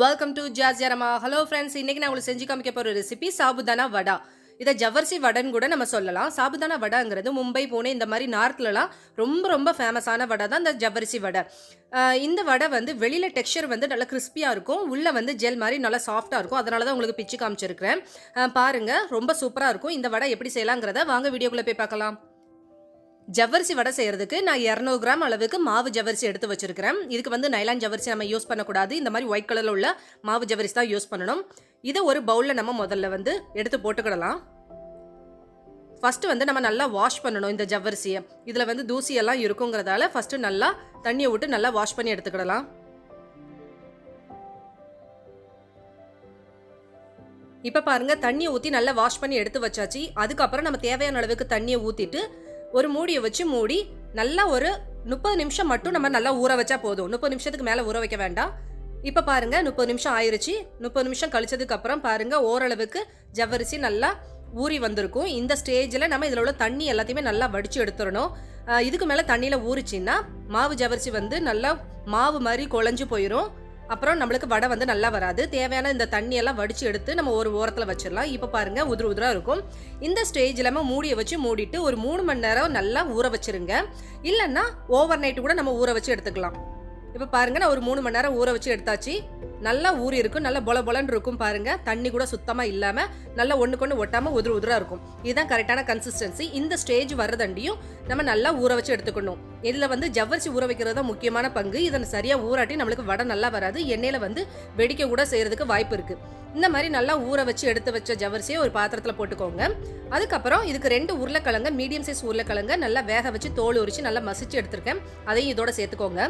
Welcome to Jazzy Aroma. Hello friends, இன்னைக்கு நான் உங்களுக்கு செஞ்சு காமிக்க போற ரெசிபி சாபுதானா வடா. இத ஜவ்வரிசி வடைன்னு கூட நம்ம சொல்லலாம். சாபுதானா வடாங்கிறது மும்பை, புனே இந்த மாதிரி நார்த்லலாம் ரொம்ப ஃபேமஸான வடை தான் இந்த ஜவ்வரிசி வடை. இந்த வடை வந்து வெளியில டெக்ஸ்சர் வந்து நல்லா கிறிஸ்பியா இருக்கும், உள்ள வந்து ஜெல் மாதிரி நல்லா சாஃப்டா இருக்கும். அதனால தான் உங்களுக்கு பிச்சு காமிச்சிருக்கிறேன். பாருங்க, ரொம்ப சூப்பரா இருக்கும். இந்த வடை எப்படி செய்யலாங்கிறத வாங்க வீடியோக்குள்ள போய் பார்க்கலாம். ஜவ்வரிசி வடை செய்யறதுக்கு நான் 200 கிராம் அளவுக்கு மாவு ஜவ்வரிசி எடுத்து வச்சிருக்கிறேன். இதுக்கு வந்து நைலான் ஜவ்வரிசி நம்ம யூஸ் பண்ணக்கூடாது. இந்த மாதிரி ஒயிட் கலர்ல உள்ள மாவு ஜவ்வரிசி தான் யூஸ் பண்ணணும். இதை ஒரு பவுல்ல நம்ம முதல்ல வந்து எடுத்து போட்டுக்கிடலாம். ஃபர்ஸ்ட் வந்து நம்ம நல்லா வாஷ் பண்ணணும் இந்த ஜவ்வரிசியை. இதுல வந்து தூசி எல்லாம் இருக்குங்கிறதால ஃபர்ஸ்ட் நல்லா தண்ணியை விட்டு நல்லா வாஷ் பண்ணி எடுத்துக்கிடலாம். இப்ப பாருங்க, தண்ணியை ஊற்றி நல்லா வாஷ் பண்ணி எடுத்து வச்சாச்சு. அதுக்கப்புறம் நம்ம தேவையான அளவுக்கு தண்ணியை ஊற்றிட்டு ஒரு மூடியை வச்சு மூடி நல்லா ஒரு 30 நிமிஷம் மட்டும் நம்ம நல்லா ஊற வச்சா போதும். 30 நிமிஷத்துக்கு மேலே ஊற வைக்க வேண்டாம். இப்போ பாருங்க, 30 நிமிஷம் ஆயிருச்சு. 30 நிமிஷம் கழிச்சதுக்கு அப்புறம் பாருங்க, ஓரளவுக்கு ஜவ்வரிசி நல்லா ஊறி வந்திருக்கும். இந்த ஸ்டேஜில் நம்ம இதில் உள்ள தண்ணி எல்லாத்தையுமே நல்லா வடிச்சு எடுத்துடணும். இதுக்கு மேலே தண்ணியில் ஊறிச்சின்னா மாவு ஜவ்வரிசி வந்து நல்லா மாவு மாதிரி குழஞ்சு போயிடும். அப்புறம் நம்மளுக்கு வடை வந்து நல்லா வராது. தேவையான இந்த தண்ணியெல்லாம் வடிச்சு எடுத்து நம்ம ஒரு ஓரத்தில் வச்சிடலாம். இப்போ பாருங்க, உதிரா இருக்கும். இந்த ஸ்டேஜில் நம்ம மூடியை வச்சு மூடிட்டு ஒரு 3 மணி நேரம் நல்லா ஊற வச்சிருங்க. இல்லைன்னா ஓவர் நைட்டு கூட நம்ம ஊற வச்சு எடுத்துக்கலாம். இப்போ பாருங்க, நான் ஒரு 3 மணி நேரம் ஊற வச்சு எடுத்தாச்சு. நல்லா ஊறி இருக்கும், நல்லா பொலன்னு இருக்கும். பாருங்க, தண்ணி கூட சுத்தமா இல்லாம நல்லா ஒண்ணுக்கொண்ணு ஒட்டாம உதிரா இருக்கும். இதுதான் கரெக்டான கன்சிஸ்டன்சி. இந்த ஸ்டேஜ் வர்றதண்டியும் நம்ம நல்லா ஊற வச்சு எடுத்துக்கணும். இதுல வந்து ஜவ்வரிசி ஊற வைக்கிறது தான் முக்கியமான பங்கு. இதனை சரியா ஊறாட்டி நம்மளுக்கு வடை நல்லா வராது. எண்ணெயில வந்து வெடிக்க கூட செய்யறதுக்கு வாய்ப்பு இருக்கு. இந்த மாதிரி நல்லா ஊற வச்சு எடுத்து வச்ச ஜவ்வரிசியை ஒரு பாத்திரத்துல போட்டுக்கோங்க. அதுக்கப்புறம் இதுக்கு 2 உருளைக்கிழங்கு, மீடியம் சைஸ் உருளைக்கிழங்கு நல்லா வேக வச்சு தோல் உரிச்சு நல்லா மசிச்சு எடுத்திருக்கேன். அதையும் இதோட சேர்த்துக்கோங்க.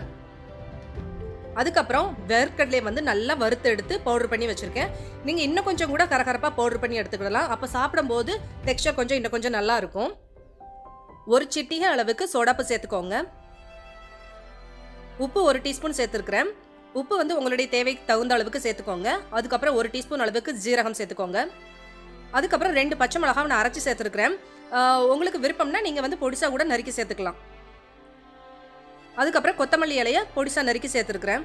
அதுக்கப்புறம் வேர்க்கடலை வந்து நல்லா வறுத்து எடுத்து பவுடர் பண்ணி வச்சிருக்கேன். நீங்க இன்னும் கொஞ்சம் கூட கரகரப்பா பவுடர் பண்ணி எடுத்துக்கலாம். அப்ப சாப்பிடும்போது டெக்ஸ்சர் இன்னும் கொஞ்சம் நல்லா இருக்கும். ஒரு சிட்டிகை அளவுக்கு சோடாப்பு சேர்த்துக்கோங்க. உப்பு 1 டீஸ்பூன் சேர்த்துருக்கிறேன். உப்பு வந்து உங்களுடைய தேவைக்கு தகுந்த அளவுக்கு சேர்த்துக்கோங்க. அதுக்கப்புறம் 1 டீஸ்பூன் அளவுக்கு ஜீரகம் சேர்த்துக்கோங்க. அதுக்கப்புறம் 2 பச்சை மிளகாய் நான் அரைச்சி சேர்த்துருக்கிறேன். உங்களுக்கு விருப்பம்னா நீங்க வந்து பொடிசா கூட நறுக்கி சேர்த்துக்கலாம். அதுக்கப்புறம் கொத்தமல்லி இலையை பொடிசா நறுக்கி சேர்த்துருக்கிறேன்.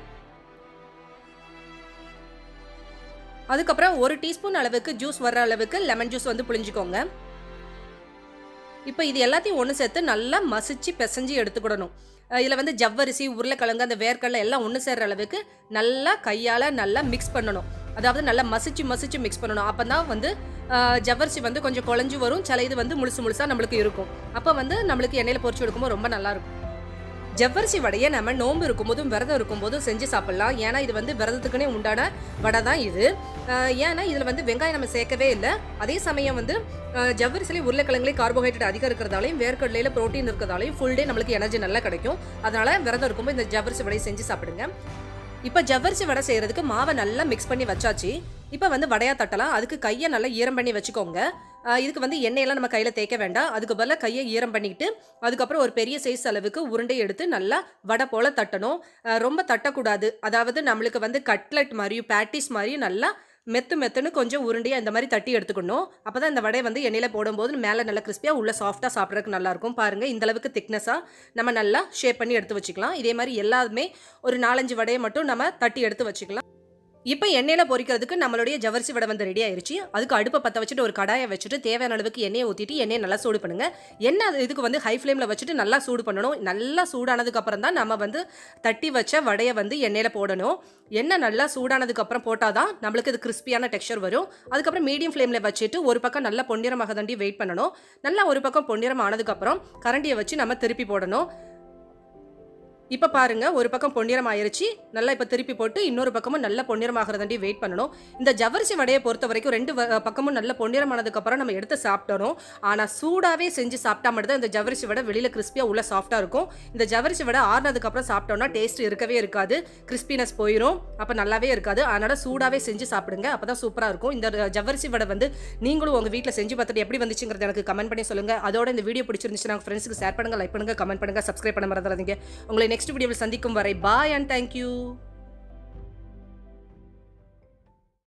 அதுக்கப்புறம் 1 டீஸ்பூன் அளவுக்கு ஜூஸ் வர்ற அளவுக்கு லெமன் ஜூஸ் வந்து புளிஞ்சுக்கோங்க. இப்போ இது எல்லாத்தையும் ஒன்று சேர்த்து நல்லா மசிச்சு பிசைஞ்சு எடுத்துக்கிடணும். இதில் வந்து ஜவ்வரிசி, உருளைக்கிழங்கு, அந்த வேர்க்கடலை எல்லாம் ஒன்று சேர்ற அளவுக்கு நல்லா கையால் நல்லா மிக்ஸ் பண்ணணும். அதாவது நல்லா மசிச்சு மிக்ஸ் பண்ணணும். அப்போ தான் வந்து ஜவ்வரிசி வந்து கொஞ்சம் குழஞ்சு வரும். சில இது வந்து முழுசா நம்மளுக்கு இருக்கும். அப்போ வந்து நம்மளுக்கு எண்ணெயில் பொரிச்சு எடுக்கும்போது ரொம்ப நல்லா இருக்கும். ஜவ்வரிசி வடையை நம்ம நோன்பு இருக்கும்போதும் விரதம் இருக்கும்போதும் செஞ்சு சாப்பிடலாம். ஏன்னா இது வந்து விரதத்துக்குன்னே உண்டான வடை தான் இது. ஏன்னா இதில் வந்து வெங்காயம் நம்ம சேர்க்கவே இல்லை. அதே சமயம் வந்து ஜவ்வரிசிலே உருளைக்கிழங்குலே கார்போஹைட்ரேட் அதிகம் இருக்கிறதாலையும் வேர்க்கடலையில் ப்ரோட்டீன் இருக்கிறதாலையும் ஃபுல் டே நம்மளுக்கு எனர்ஜி நல்லா கிடைக்கும். அதனால விரதம் இருக்கும்போது இந்த ஜவ்வரிசி வடையை செஞ்சு சாப்பிடுங்க. இப்போ ஜவ்வரிசி வடை செய்யறதுக்கு மாவை நல்லா மிக்ஸ் பண்ணி வச்சாச்சு. இப்போ வந்து வடையா தட்டலாம். அதுக்கு கையை நல்லா ஈரம் பண்ணி வச்சுக்கோங்க. இதுக்கு வந்து எண்ணெயெல்லாம் நம்ம கையில் தேய்க்க வேண்டாம். அதுக்கு பதிலாக கையை ஈரம் பண்ணிக்கிட்டு அதுக்கப்புறம் ஒரு பெரிய சைஸ் அளவுக்கு உருண்டை எடுத்து நல்லா வடை போல் தட்டணும். ரொம்ப தட்டக்கூடாது. அதாவது நம்மளுக்கு வந்து கட்லெட் மாதிரியும் பேட்டிஸ் மாதிரியும் நல்லா மெத்துன்னு கொஞ்சம் உருண்டையாக இந்த மாதிரி தட்டி எடுத்துக்கணும். அப்போ தான் இந்த வடை வந்து எண்ணெயில் போடும்போது மேலே நல்லா கிறிஸ்பியாக உள்ள சாஃப்டாக சாப்பிட்றதுக்கு நல்லாயிருக்கும். பாருங்கள், இந்த அளவுக்கு திக்னஸாக நம்ம நல்லா ஷேப் பண்ணி எடுத்து வச்சுக்கலாம். இதே மாதிரி எல்லாருமே ஒரு 4-5 வடையை மட்டும் நம்ம தட்டி எடுத்து வச்சுக்கலாம். இப்போ எண்ணெயில் பொரிக்கிறதுக்கு நம்மளுடைய ஜவ்வரிசி வடை வந்து ரெடி ஆயிருச்சு. அதுக்கு அடுப்பை பற்ற வச்சுட்டு ஒரு கடாயை வச்சுட்டு தேவையான அளவுக்கு எண்ணெயை ஊற்றிட்டு எண்ணெயை நல்லா சூடு பண்ணுங்க. எண்ணெய் இதுக்கு வந்து ஹை ஃப்ளேமில் வச்சுட்டு நல்லா சூடு பண்ணணும். நல்லா சூடானதுக்கு அப்புறம் தான் நம்ம வந்து தட்டி வச்ச வடையை வந்து எண்ணெயில் போடணும். எண்ணெய் நல்லா சூடானதுக்கு அப்புறம் போட்டால் தான் நம்மளுக்கு இது கிறிஸ்பியான டெக்ஸ்சர் வரும். அதுக்கப்புறம் மீடியம் ஃப்ளேமில் வச்சுட்டு ஒரு பக்கம் நல்லா பொன்னிறமாக தாண்டி வெயிட் பண்ணணும். நல்லா ஒரு பக்கம் பொன்னிறம் ஆனதுக்கப்புறம் கரண்டியை வச்சு நம்ம திருப்பி போடணும். இப்போ பாருங்க, ஒரு பக்கம் பொன்னிறம் ஆயிருச்சு. நல்லா இப்போ திருப்பி போட்டு இன்னொரு பக்கமும் நல்லா பொன்னிறமாகறதாண்டி வெயிட் பண்ணணும். இந்த ஜவ்வரிசி வடையை பொறுத்த வரைக்கும் 2 பக்கமும் நல்ல பொன்னிறம் ஆனதுக்கப்புறம் நம்ம எடுத்து சாப்பிட்டோம். ஆனால் சூடாகவே செஞ்சு சாப்பிட்டா மட்டும் தான் இந்த ஜவ்வரிசி வடை வெளியில் கிறிஸ்பியாக உள்ள சாஃப்டாக இருக்கும். இந்த ஜவ்வரிசி வடை ஆறுனதுக்கப்புறம் சாப்பிட்டோம்னா டேஸ்ட் இருக்கவே இருக்காது. கிறிஸ்பினஸ் போயிடும். அப்போ நல்லாவே இருக்காது. அதனால சூடாகவே செஞ்சு சாப்பிடுங்க. அப்போ தான் சூப்பராக இருக்கும். இந்த ஜவ்வரிசி வடை வந்து நீங்களும் உங்கள் வீட்டில் செஞ்சு பார்த்துட்டு எப்படி வந்துச்சுங்கிறது எனக்கு கமெண்ட் பண்ணி சொல்லுங்க. அதோட இந்த வீடியோ பிடிச்சிருந்துச்சுன்னா உங்கள் ஃப்ரெண்ட்ஸுக்கு ஷேர் பண்ணுங்க, லைக் பண்ணுங்க, கமெண்ட் பண்ணுங்க, சப்ஸ்கிரைப் பண்ண மறந்துடாதீங்க. உங்களை நெக்ஸ்ட் வீடியோவில் சந்திக்கும் வரை பாய் அண்ட் தேங்க்யூ.